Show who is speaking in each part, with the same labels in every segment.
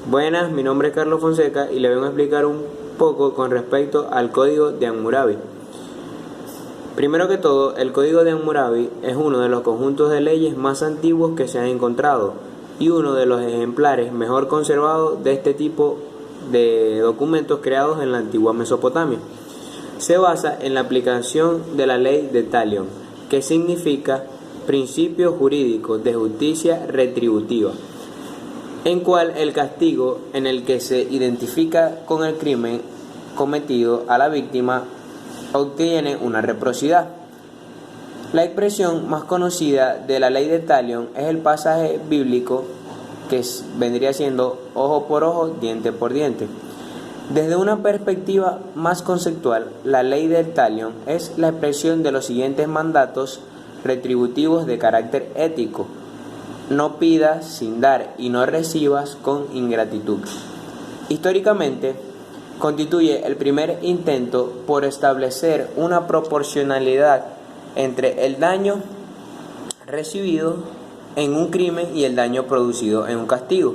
Speaker 1: Buenas, mi nombre es Carlos Fonseca y le vengo a explicar un poco con respecto al Código de Hammurabi. Primero que todo, el Código de Hammurabi es uno de los conjuntos de leyes más antiguos que se han encontrado y uno de los ejemplares mejor conservados de este tipo de documentos creados en la antigua Mesopotamia. Se basa en la aplicación de la ley de Talión, que significa principio jurídico de justicia retributiva, en cual el castigo en el que se identifica con el crimen cometido a la víctima obtiene una reciprocidad. La expresión más conocida de la ley de Talión es el pasaje bíblico que vendría siendo ojo por ojo, diente por diente. Desde una perspectiva más conceptual, la ley de Talión es la expresión de los siguientes mandatos retributivos de carácter ético: no pidas sin dar y no recibas con ingratitud. Históricamente, constituye el primer intento por establecer una proporcionalidad entre el daño recibido en un crimen y el daño producido en un castigo,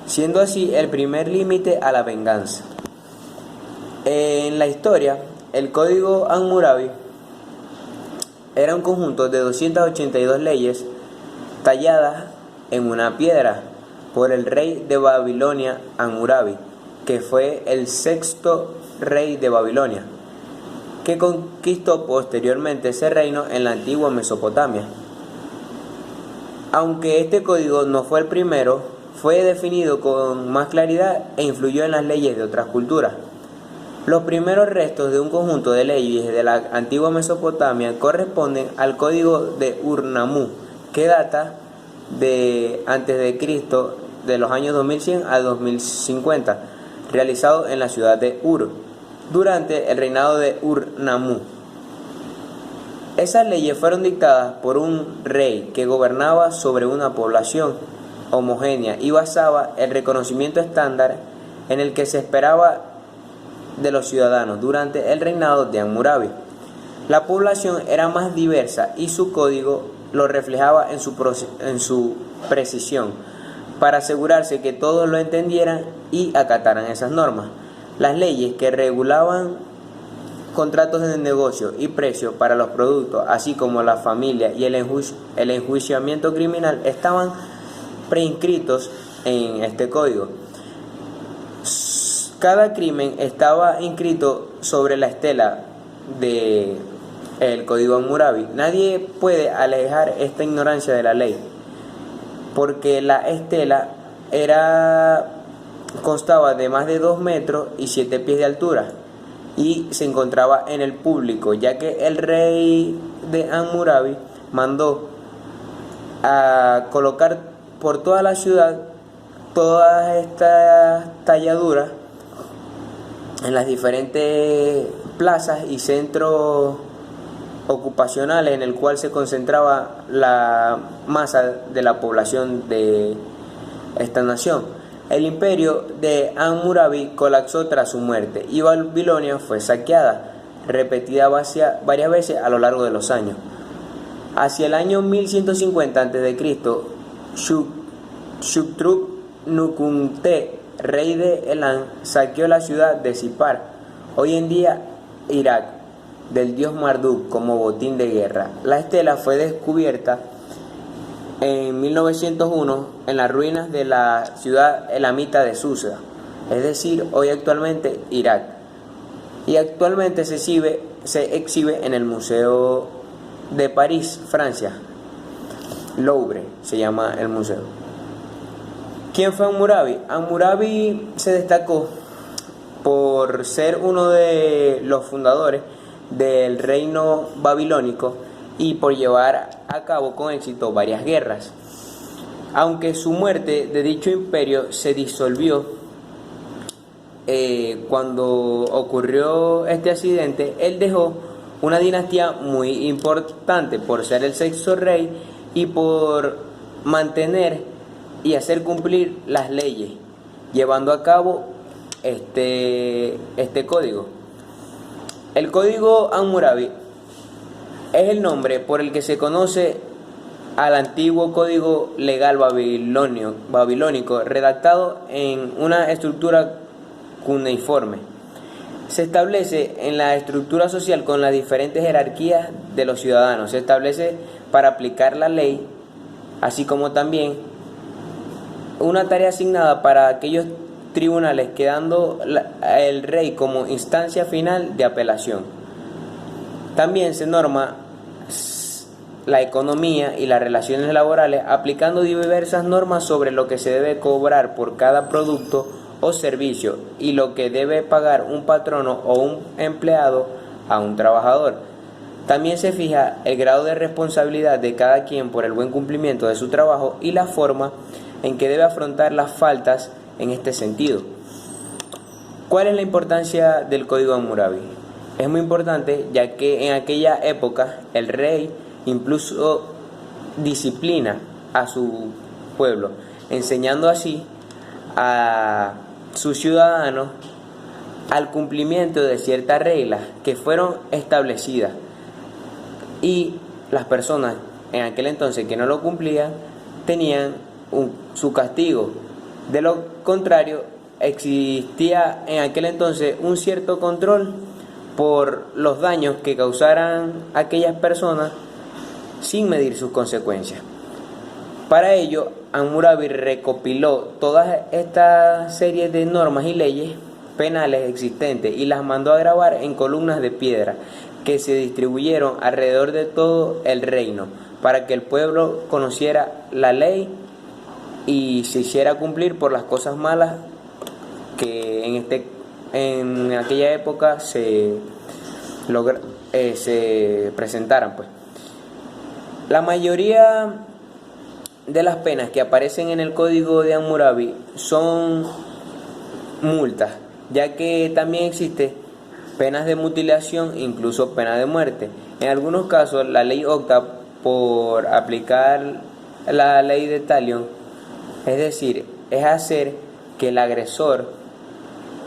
Speaker 1: siendo así el primer límite a la venganza. En la historia, el Código Hammurabi era un conjunto de 282 leyes talladas en una piedra por el rey de Babilonia Hammurabi, que fue el sexto rey de Babilonia, que conquistó posteriormente ese reino en la antigua Mesopotamia. Aunque este código no fue el primero, fue definido con más claridad e influyó en las leyes de otras culturas. Los primeros restos de un conjunto de leyes de la antigua Mesopotamia corresponden al código de Ur-Nammu, que data de antes de Cristo, de los años 2100 a 2050, realizado en la ciudad de Ur, durante el reinado de Ur-Nammu. Esas leyes fueron dictadas por un rey que gobernaba sobre una población homogénea y basaba el reconocimiento estándar en el que se esperaba de los ciudadanos durante el reinado de Hammurabi. La población era más diversa y su código lo reflejaba en su precisión, para asegurarse que todos lo entendieran y acataran esas normas. Las leyes que regulaban contratos de negocio y precios para los productos, así como la familia y el enjuiciamiento criminal, estaban preinscritos en este código. Cada crimen estaba inscrito sobre la estela del Código Hammurabi. Nadie puede alejar esta ignorancia de la ley, porque la estela constaba de más de 2 metros y 7 pies de altura y se encontraba en el público, ya que el rey de Hammurabi mandó a colocar por toda la ciudad todas estas talladuras en las diferentes plazas y centros ocupacionales en el cual se concentraba la masa de la población de esta nación. El imperio de Hammurabi colapsó tras su muerte y Babilonia fue saqueada, repetida varias veces a lo largo de los años. Hacia el año 1150 a.C., Shuktruk-Nukunte, rey de Elam, saqueó la ciudad de Sippar, hoy en día Irak, del dios Marduk como botín de guerra. La estela fue descubierta en 1901 en las ruinas de la ciudad elamita de Susa, es decir, hoy actualmente Irak, y actualmente se exhibe en el Museo de París, Francia. Louvre se llama el museo. ¿Quién fue Hammurabi? Hammurabi se destacó por ser uno de los fundadores del reino babilónico y por llevar a cabo con éxito varias guerras. Aunque su muerte de dicho imperio se disolvió cuando ocurrió este accidente, él dejó una dinastía muy importante por ser el sexto rey y por mantener y hacer cumplir las leyes, llevando a cabo este código. El Código Hammurabi es el nombre por el que se conoce al antiguo código legal babilónico, redactado en una estructura cuneiforme. Se establece en la estructura social con las diferentes jerarquías de los ciudadanos. Se establece para aplicar la ley, así como también una tarea asignada para aquellos tribunales, quedando el rey como instancia final de apelación. También se norma la economía y las relaciones laborales, aplicando diversas normas sobre lo que se debe cobrar por cada producto o servicio y lo que debe pagar un patrono o un empleado a un trabajador. También se fija el grado de responsabilidad de cada quien por el buen cumplimiento de su trabajo y la forma en que debe afrontar las faltas en este sentido. ¿Cuál es la importancia del Código Hammurabi? Es muy importante, ya que en aquella época el rey incluso disciplina a su pueblo, enseñando así a sus ciudadanos al cumplimiento de ciertas reglas que fueron establecidas, y las personas en aquel entonces que no lo cumplían tenían su castigo. De lo contrario, existía en aquel entonces un cierto control por los daños que causaran aquellas personas sin medir sus consecuencias. Para ello, Hammurabi recopiló todas estas series de normas y leyes penales existentes y las mandó a grabar en columnas de piedra que se distribuyeron alrededor de todo el reino, para que el pueblo conociera la ley y se hiciera cumplir por las cosas malas que en aquella época se presentaran, pues. La mayoría de las penas que aparecen en el Código de Hammurabi son multas, ya que también existe penas de mutilación, incluso pena de muerte. En algunos casos la ley opta por aplicar la ley de talión, es decir, es hacer que el agresor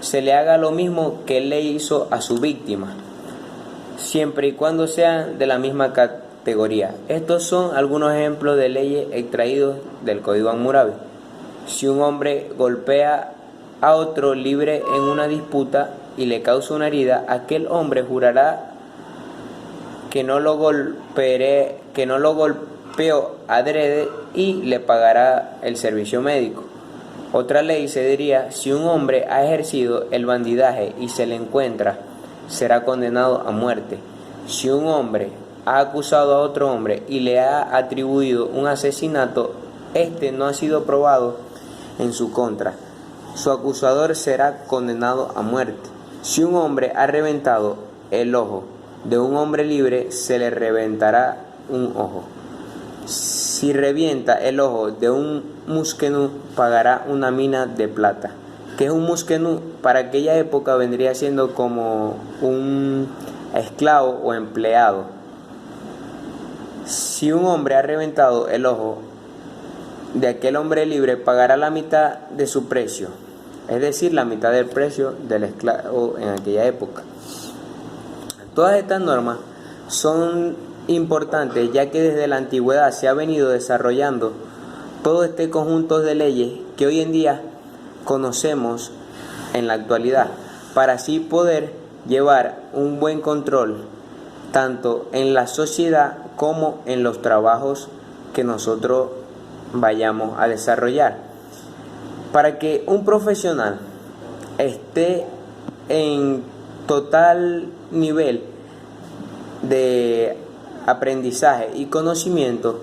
Speaker 1: se le haga lo mismo que él le hizo a su víctima, siempre y cuando sean de la misma categoría. Estos son algunos ejemplos de leyes extraídos del Código Hammurabi. Si un hombre golpea a otro libre en una disputa y le causa una herida, aquel hombre jurará que no lo golpeó adrede y le pagará el servicio médico. Otra ley se diría: si un hombre ha ejercido el bandidaje y se le encuentra, será condenado a muerte. Si un hombre ha acusado a otro hombre y le ha atribuido un asesinato, este no ha sido probado en su contra, su acusador será condenado a muerte. Si un hombre ha reventado el ojo de un hombre libre, se le reventará un ojo. Si revienta el ojo de un muskenú, pagará una mina de plata. ¿Qué es un muskenú? Para aquella época vendría siendo como un esclavo o empleado. Si un hombre ha reventado el ojo de aquel hombre libre, pagará la mitad de su precio, es decir, la mitad del precio del esclavo en aquella época. Todas estas normas son importantes, ya que desde la antigüedad se ha venido desarrollando todo este conjunto de leyes que hoy en día conocemos en la actualidad, para así poder llevar un buen control tanto en la sociedad como en los trabajos que nosotros vayamos a desarrollar. Para que un profesional esté en total nivel de aprendizaje y conocimiento,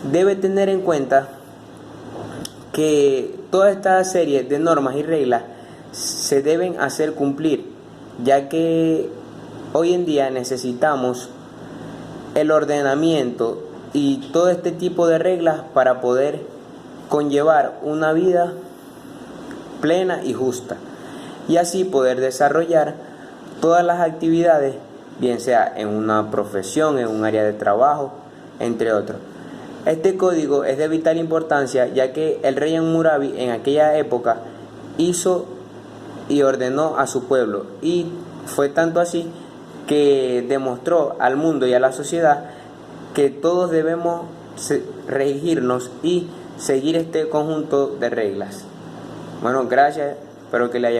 Speaker 1: debe tener en cuenta que toda esta serie de normas y reglas se deben hacer cumplir, ya que hoy en día necesitamos el ordenamiento y todo este tipo de reglas para poder conllevar una vida plena y justa, y así poder desarrollar todas las actividades, bien sea en una profesión, en un área de trabajo, entre otros. Este código es de vital importancia, ya que el rey Hammurabi en aquella época hizo y ordenó a su pueblo, y fue tanto así que demostró al mundo y a la sociedad que todos debemos regirnos y seguir este conjunto de reglas. Bueno, gracias, espero que le haya gustado.